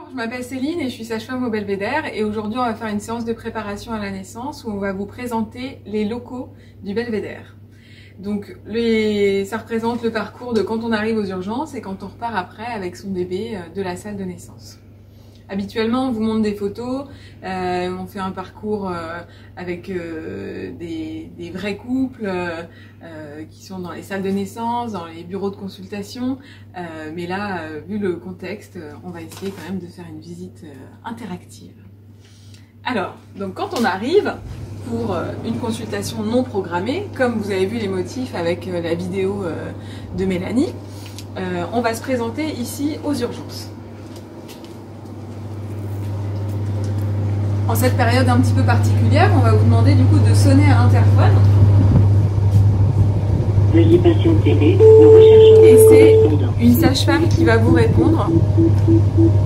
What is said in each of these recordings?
Bonjour, je m'appelle Céline et je suis sage-femme au Belvédère et aujourd'hui on va faire une séance de préparation à la naissance où on va vous présenter les locaux du Belvédère. Donc ça représente le parcours de quand on arrive aux urgences et quand on repart après avec son bébé de la salle de naissance. Habituellement, on vous montre des photos, on fait un parcours avec des vrais couples qui sont dans les salles de naissance, dans les bureaux de consultation. Mais là, vu le contexte, on va essayer quand même de faire une visite interactive. Alors, donc quand on arrive pour une consultation non programmée, comme vous avez vu les motifs avec la vidéo de Mélanie, on va se présenter ici aux urgences. En cette période un petit peu particulière, on va vous demander du coup de sonner à l'interphone. Veuillez patienter, nous recherchons et c'est une sage-femme qui va vous répondre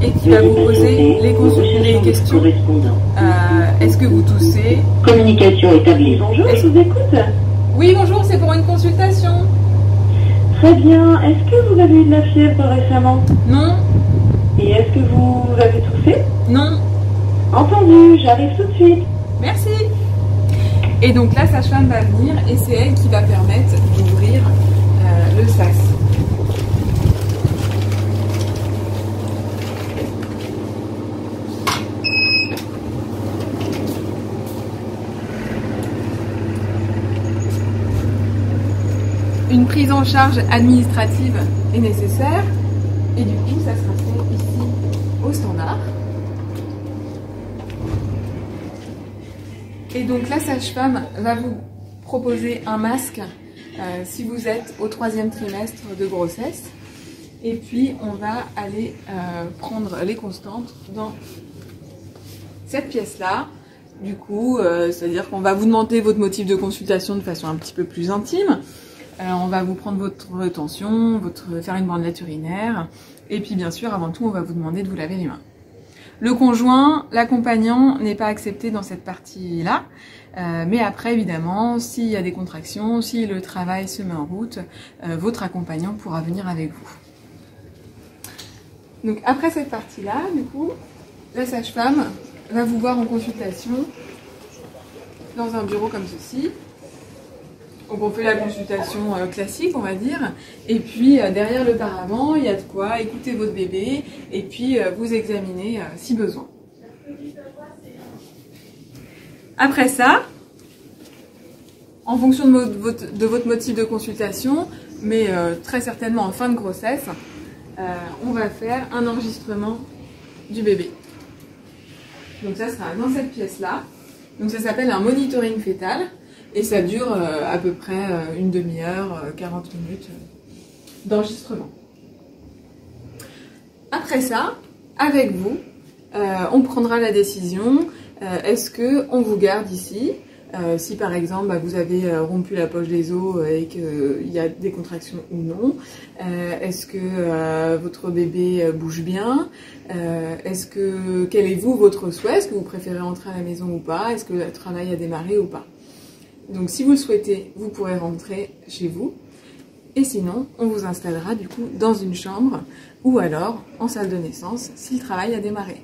et qui va vous poser les questions. Est-ce que vous toussez? Communication établie. Bonjour, je vous écoute. Oui, bonjour, c'est pour une consultation. Très bien. Est-ce que vous avez eu de la fièvre récemment? Non. Et est-ce que vous avez toussé? Non. Entendu, j'arrive tout de suite. Merci. Et donc la sage-femme va venir et c'est elle qui va permettre d'ouvrir le sas. Une prise en charge administrative est nécessaire et du coup ça sera fait ici au standard. Et donc la sage-femme va vous proposer un masque si vous êtes au 3e trimestre de grossesse. Et puis on va aller prendre les constantes dans cette pièce-là. Du coup, c'est-à-dire qu'on va vous demander votre motif de consultation de façon un petit peu plus intime. On va vous prendre votre tension, faire une bandelette urinaire. Et puis bien sûr, avant tout, on va vous demander de vous laver les mains. Le conjoint, l'accompagnant n'est pas accepté dans cette partie-là, mais après évidemment, s'il y a des contractions, si le travail se met en route, votre accompagnant pourra venir avec vous. Donc après cette partie-là, du coup, la sage-femme va vous voir en consultation dans un bureau comme ceci. Donc on fait la consultation classique, on va dire, et puis derrière le paravent, il y a de quoi écouter votre bébé et puis vous examiner si besoin. Après ça, en fonction de votre motif de consultation, mais très certainement en fin de grossesse, on va faire un enregistrement du bébé. Donc ça sera dans cette pièce-là. Donc ça s'appelle un monitoring fœtal. Et ça dure à peu près une demi-heure, 40 minutes d'enregistrement. Après ça, avec vous, on prendra la décision, est-ce qu'on vous garde ici? Si par exemple vous avez rompu la poche des os et qu'il y a des contractions ou non, est-ce que votre bébé bouge bien, quel est votre souhait, est-ce que vous préférez rentrer à la maison ou pas, est-ce que le travail a démarré ou pas? Donc si vous le souhaitez, vous pourrez rentrer chez vous. Et sinon, on vous installera du coup dans une chambre ou alors en salle de naissance si le travail a démarré.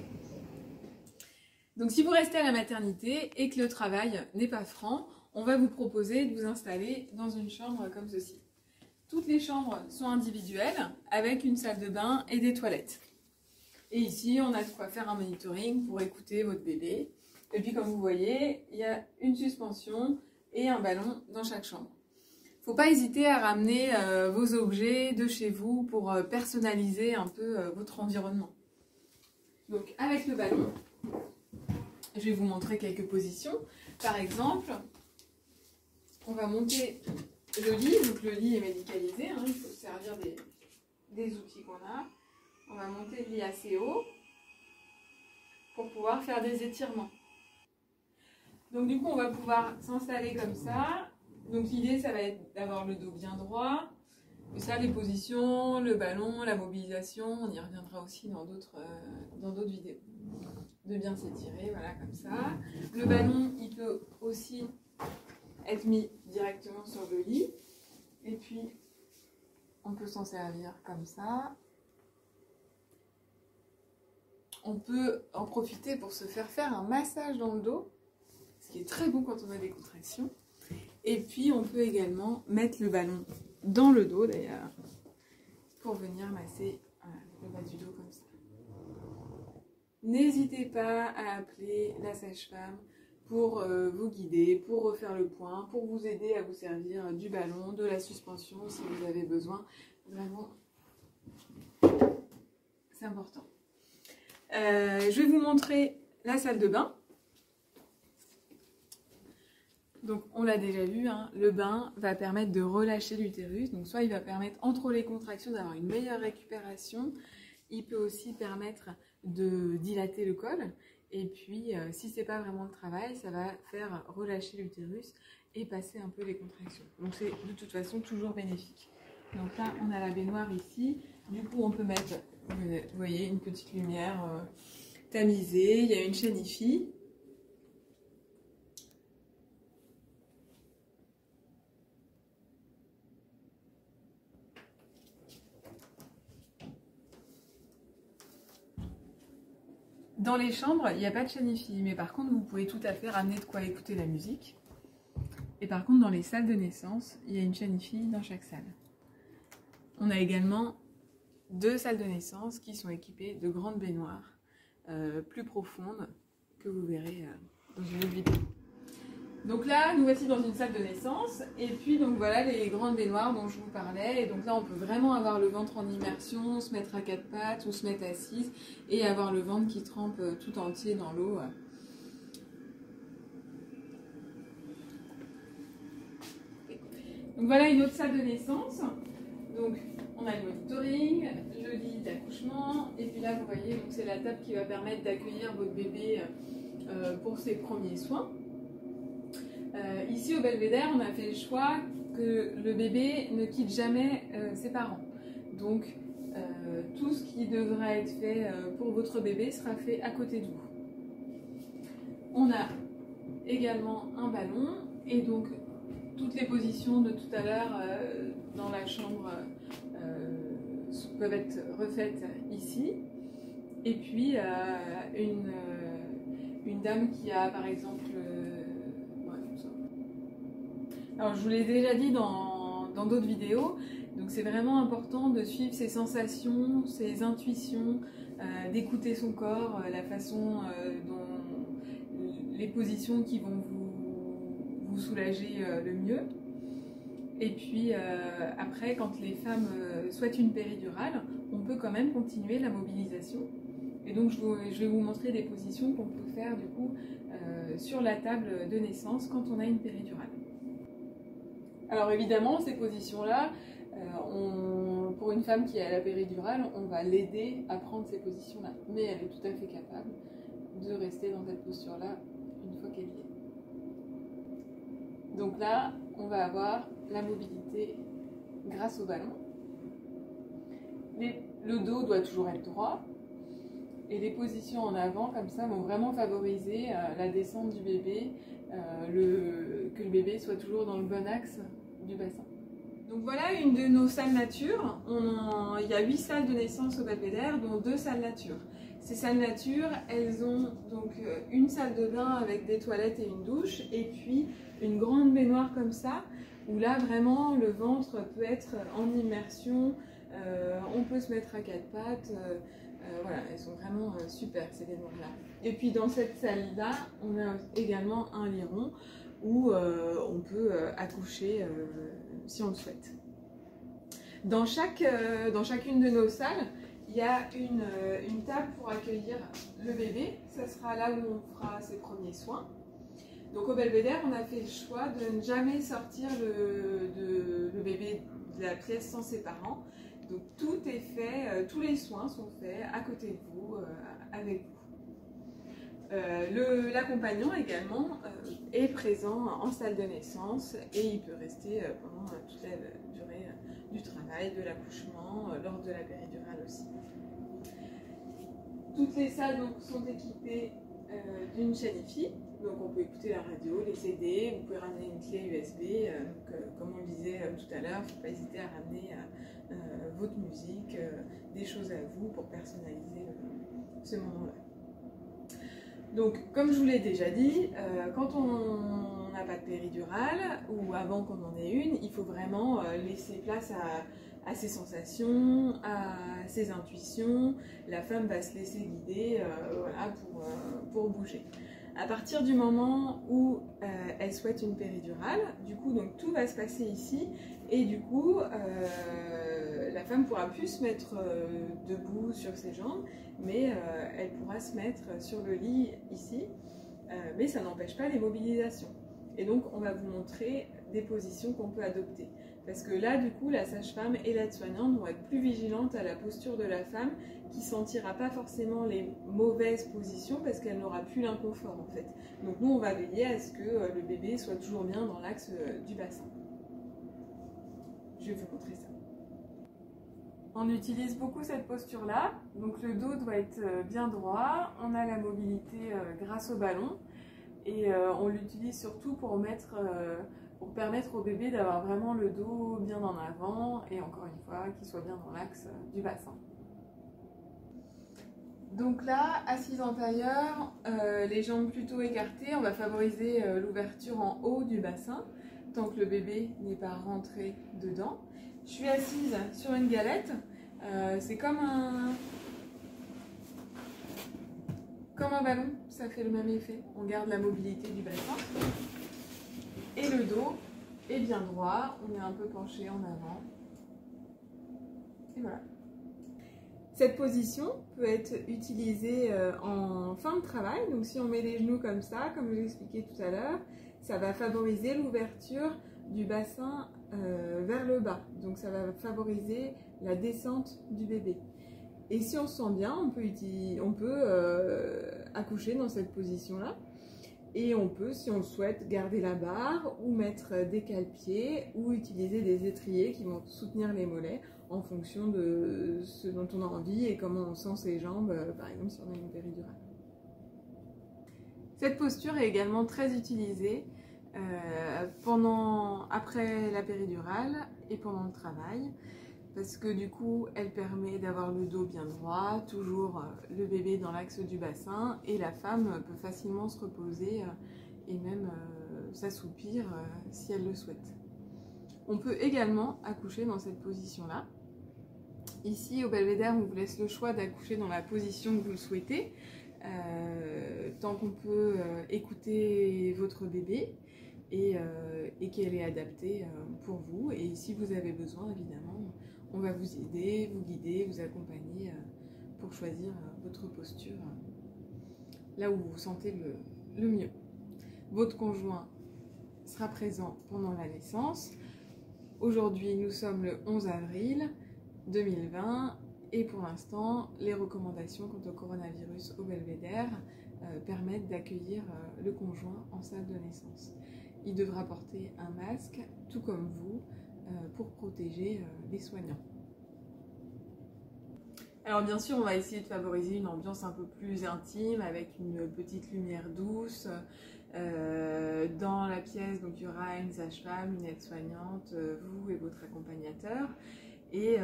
Donc si vous restez à la maternité et que le travail n'est pas franc, on va vous proposer de vous installer dans une chambre comme ceci. Toutes les chambres sont individuelles avec une salle de bain et des toilettes. Et ici, on a de quoi faire un monitoring pour écouter votre bébé. Et puis comme vous voyez, il y a une suspension et un ballon dans chaque chambre. Il ne faut pas hésiter à ramener vos objets de chez vous pour personnaliser un peu votre environnement. Donc avec le ballon, je vais vous montrer quelques positions. Par exemple, on va monter le lit. Donc le lit est médicalisé, hein, il faut se servir des outils qu'on a. On va monter le lit assez haut pour pouvoir faire des étirements. Donc du coup, on va pouvoir s'installer comme ça. Donc l'idée, ça va être d'avoir le dos bien droit. Et ça, les positions, le ballon, la mobilisation, on y reviendra aussi dans d'autres vidéos. De bien s'étirer, voilà, comme ça. Le ballon, il peut aussi être mis directement sur le lit. Et puis, on peut s'en servir comme ça. on peut en profiter pour se faire un massage dans le dos, ce qui est très bon quand on a des contractions. Et puis on peut également mettre le ballon dans le dos d'ailleurs, pour venir masser le bas du dos comme ça. N'hésitez pas à appeler la sage-femme pour vous guider, pour refaire le point, pour vous aider à vous servir du ballon, de la suspension si vous avez besoin. Vraiment, c'est important. Je vais vous montrer la salle de bain. Donc on l'a déjà vu, hein, le bain va permettre de relâcher l'utérus. Donc soit il va permettre entre les contractions d'avoir une meilleure récupération. Il peut aussi permettre de dilater le col. Et puis, si ce n'est pas vraiment le travail, ça va faire relâcher l'utérus et passer un peu les contractions. Donc, c'est de toute façon toujours bénéfique. Donc là, on a la baignoire ici. Du coup, on peut mettre, vous voyez, une petite lumière tamisée. Il y a une chaîne IFI. Dans les chambres, il n'y a pas de chaîne IFI, mais par contre, vous pouvez tout à fait ramener de quoi écouter la musique. Et par contre, dans les salles de naissance, il y a une chaîne IFI dans chaque salle. On a également 2 salles de naissance qui sont équipées de grandes baignoires plus profondes que vous verrez dans une autre vidéo. Donc là, nous voici dans une salle de naissance, et puis donc voilà les grandes baignoires dont je vous parlais. Et donc là, on peut vraiment avoir le ventre en immersion, se mettre à 4 pattes ou se mettre assise et avoir le ventre qui trempe tout entier dans l'eau. Donc voilà une autre salle de naissance. Donc on a le monitoring, le lit d'accouchement, et puis là vous voyez, c'est la table qui va permettre d'accueillir votre bébé pour ses premiers soins. Ici au Belvédère, on a fait le choix que le bébé ne quitte jamais ses parents. Donc tout ce qui devra être fait pour votre bébé sera fait à côté de vous. On a également un ballon et donc toutes les positions de tout à l'heure dans la chambre peuvent être refaites ici. Et puis une dame qui a par exemple... Alors je vous l'ai déjà dit dans d'autres vidéos, donc c'est vraiment important de suivre ses sensations, ses intuitions, d'écouter son corps, la façon dont les positions qui vont vous soulager le mieux. Et puis après, quand les femmes souhaitent une péridurale, on peut quand même continuer la mobilisation. Et donc je vais vous montrer des positions qu'on peut faire du coup sur la table de naissance quand on a une péridurale. Alors évidemment, ces positions-là, pour une femme qui est à la péridurale, on va l'aider à prendre ces positions-là. Mais elle est tout à fait capable de rester dans cette posture-là une fois qu'elle y est. Donc là, on va avoir la mobilité grâce au ballon. Le dos doit toujours être droit. Et les positions en avant, comme ça, vont vraiment favoriser la descente du bébé, que le bébé soit toujours dans le bon axe du bassin. Donc voilà une de nos salles nature. Il y a 8 salles de naissance au Belvédère, dont 2 salles nature. Ces salles nature, elles ont donc une salle de bain avec des toilettes et une douche, et puis une grande baignoire comme ça, où là vraiment le ventre peut être en immersion, on peut se mettre à 4 pattes. Voilà, elles sont vraiment super ces baignoires-là. Et puis dans cette salle-là, on a également un lit rond où on peut accoucher si on le souhaite. Dans chacune de nos salles, il y a une table pour accueillir le bébé. Ça sera là où on fera ses premiers soins. Donc au Belvédère, on a fait le choix de ne jamais sortir le bébé de la pièce sans ses parents. Donc tout est fait, tous les soins sont faits à côté de vous, avec vous. L'accompagnant également est présent en salle de naissance et il peut rester pendant toute la durée du travail, de l'accouchement, lors de la péridurale aussi. Toutes les salles donc, sont équipées d'une chaîne IFI, donc on peut écouter la radio, les CD, vous pouvez ramener une clé USB, comme on le disait tout à l'heure, il ne faut pas hésiter à ramener votre musique, des choses à vous pour personnaliser ces moments-là. Donc, comme je vous l'ai déjà dit, quand on n'a pas de péridurale, ou avant qu'on en ait une, il faut vraiment laisser place à ses sensations, à ses intuitions. La femme va se laisser guider voilà, pour bouger. À partir du moment où elle souhaite une péridurale, du coup, donc, tout va se passer ici, et du coup, la femme pourra plus se mettre debout sur ses jambes, mais elle pourra se mettre sur le lit ici, mais ça n'empêche pas les mobilisations. Et donc, on va vous montrer des positions qu'on peut adopter. Parce que là, du coup, la sage-femme et l'aide-soignante vont être plus vigilantes à la posture de la femme qui ne sentira pas forcément les mauvaises positions parce qu'elle n'aura plus l'inconfort en fait. Donc nous, on va veiller à ce que le bébé soit toujours bien dans l'axe du bassin. Je vais vous montrer ça. On utilise beaucoup cette posture-là. Donc le dos doit être bien droit. On a la mobilité grâce au ballon. Et on l'utilise surtout pour permettre au bébé d'avoir vraiment le dos bien en avant et encore une fois qu'il soit bien dans l'axe du bassin. Donc là, assise en tailleur, les jambes plutôt écartées, on va favoriser l'ouverture en haut du bassin tant que le bébé n'est pas rentré dedans. Je suis assise sur une galette, c'est comme un ballon, ça fait le même effet. On garde la mobilité du bassin. Et le dos est bien droit, on est un peu penché en avant. Et voilà. Cette position peut être utilisée en fin de travail. Donc si on met les genoux comme ça, comme je l'expliquais tout à l'heure, ça va favoriser l'ouverture du bassin vers le bas. Donc ça va favoriser la descente du bébé. Et si on se sent bien, on peut accoucher dans cette position-là. Et on peut, si on le souhaite, garder la barre ou mettre des cale-pieds ou utiliser des étriers qui vont soutenir les mollets en fonction de ce dont on a envie et comment on sent ses jambes, par exemple si on a une péridurale. Cette posture est également très utilisée après la péridurale et pendant le travail. Parce que du coup, elle permet d'avoir le dos bien droit, toujours le bébé dans l'axe du bassin, et la femme peut facilement se reposer et même s'assoupir si elle le souhaite. On peut également accoucher dans cette position-là. Ici, au belvédère, on vous laisse le choix d'accoucher dans la position que vous le souhaitez, tant qu'on peut écouter votre bébé et qu'elle est adaptée pour vous. Et si vous avez besoin, évidemment, on va vous aider, vous guider, vous accompagner pour choisir votre posture là où vous vous sentez le mieux. Votre conjoint sera présent pendant la naissance. Aujourd'hui, nous sommes le 11 avril 2020 et pour l'instant, les recommandations quant au coronavirus au belvédère permettent d'accueillir le conjoint en salle de naissance. Il devra porter un masque, tout comme vous, pour protéger les soignants. Alors bien sûr, on va essayer de favoriser une ambiance un peu plus intime avec une petite lumière douce. Dans la pièce, donc, il y aura une sage-femme, une aide-soignante, vous et votre accompagnateur. Et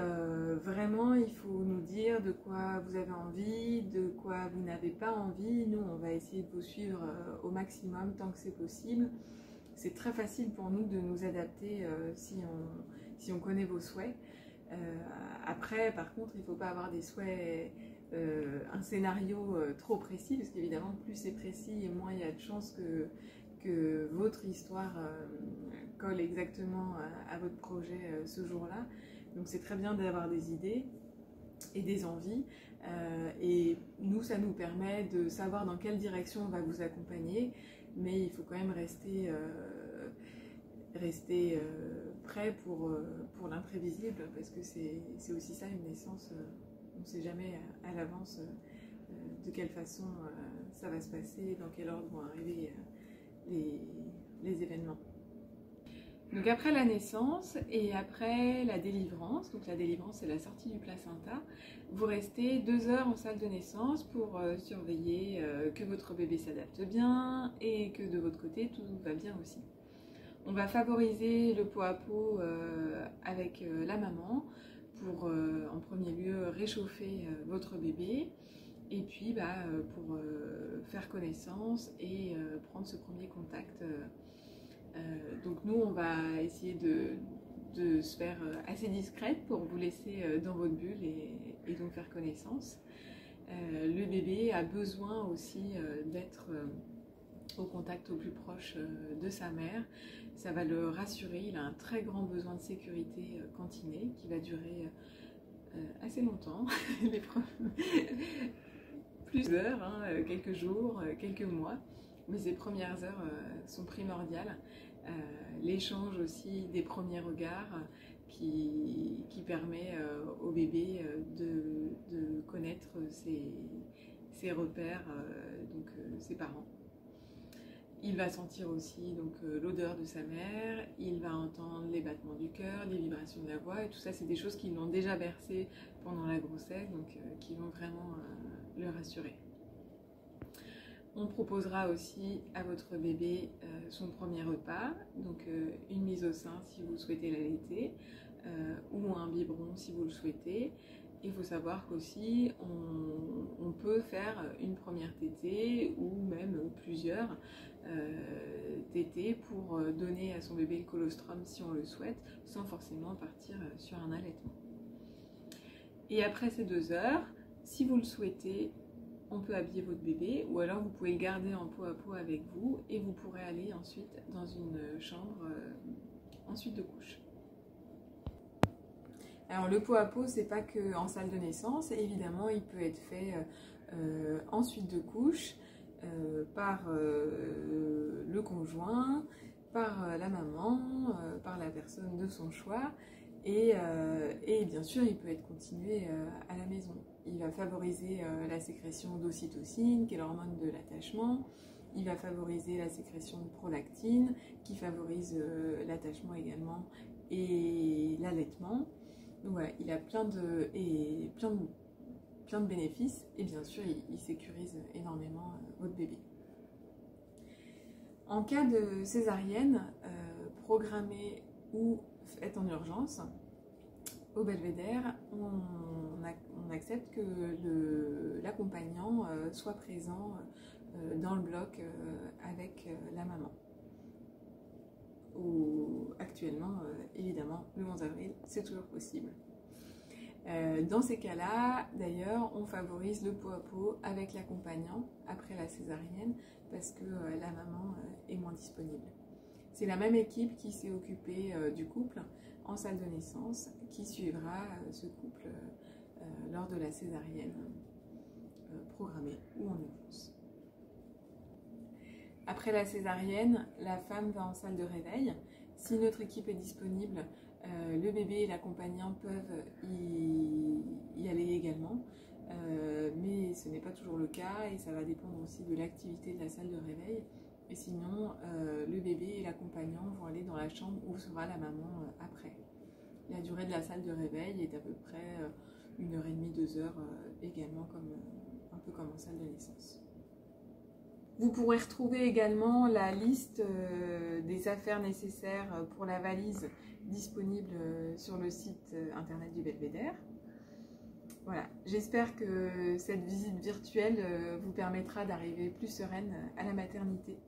vraiment, il faut nous dire de quoi vous avez envie, de quoi vous n'avez pas envie. Nous, on va essayer de vous suivre au maximum tant que c'est possible. C'est très facile pour nous de nous adapter si on connaît vos souhaits. Après, par contre, il ne faut pas avoir des souhaits, un scénario trop précis, parce qu'évidemment, plus c'est précis, et moins il y a de chances que votre histoire colle exactement à votre projet ce jour-là. Donc c'est très bien d'avoir des idées et des envies. Et nous, ça nous permet de savoir dans quelle direction on va vous accompagner, mais il faut quand même rester prêt pour l'imprévisible, parce que c'est aussi ça une naissance, on ne sait jamais à l'avance de quelle façon ça va se passer, dans quel ordre vont arriver les événements. Donc après la naissance et après la délivrance, donc la délivrance c'est la sortie du placenta, vous restez 2 heures en salle de naissance pour surveiller que votre bébé s'adapte bien et que de votre côté tout va bien aussi. On va favoriser le pot à pot avec la maman pour en premier lieu réchauffer votre bébé Et puis pour faire connaissance et prendre ce premier contact. Donc nous, on va essayer de se faire assez discrète pour vous laisser dans votre bulle et donc faire connaissance. Le bébé a besoin aussi d'être au contact au plus proche de sa mère. Ça va le rassurer. Il a un très grand besoin de sécurité quand il naît, qui va durer assez longtemps, plus d'heures, hein, quelques jours, quelques mois. Mais ces premières heures sont primordiales. L'échange aussi des premiers regards qui permet au bébé de connaître ses repères, donc ses parents. Il va sentir aussi l'odeur de sa mère, il va entendre les battements du cœur, les vibrations de la voix, et tout ça c'est des choses qui l'ont déjà bercé pendant la grossesse, donc qui vont vraiment le rassurer. On proposera aussi à votre bébé son premier repas, donc une mise au sein si vous souhaitez l'allaiter, ou un biberon si vous le souhaitez. Il faut savoir qu'aussi on peut faire une première tétée ou même plusieurs tétées pour donner à son bébé le colostrum si on le souhaite, sans forcément partir sur un allaitement. Et après ces 2 heures, si vous le souhaitez, on peut habiller votre bébé ou alors vous pouvez le garder en peau à peau avec vous et vous pourrez aller ensuite dans une chambre en suite de couche. Alors le pot à pot, c'est pas que en salle de naissance, évidemment il peut être fait en suite de couche par le conjoint, par la maman, par la personne de son choix et bien sûr il peut être continué à la maison. Il va favoriser la sécrétion d'ocytocine qui est l'hormone de l'attachement. Il va favoriser la sécrétion de prolactine qui favorise l'attachement et l'allaitement. Donc voilà, il a plein de bénéfices et bien sûr il sécurise énormément votre bébé. En cas de césarienne programmée ou faite en urgence, au belvédère, on accepte que l'accompagnant soit présent dans le bloc avec la maman. Actuellement, évidemment, le 11 avril, c'est toujours possible. Dans ces cas-là, d'ailleurs, on favorise le pot à pot avec l'accompagnant après la césarienne parce que la maman est moins disponible. C'est la même équipe qui s'est occupée du couple en salle de naissance qui suivra ce couple lors de la césarienne programmée ou en urgence. Après la césarienne, la femme va en salle de réveil. Si notre équipe est disponible, le bébé et l'accompagnant peuvent y aller également. Mais ce n'est pas toujours le cas et ça va dépendre aussi de l'activité de la salle de réveil. Et sinon, le bébé et l'accompagnant vont aller dans la chambre où sera la maman après. La durée de la salle de réveil est à peu près 1h30, 2 heures également, un peu comme en salle de naissance. Vous pourrez retrouver également la liste des affaires nécessaires pour la valise disponible sur le site internet du Belvédère. Voilà, j'espère que cette visite virtuelle vous permettra d'arriver plus sereine à la maternité.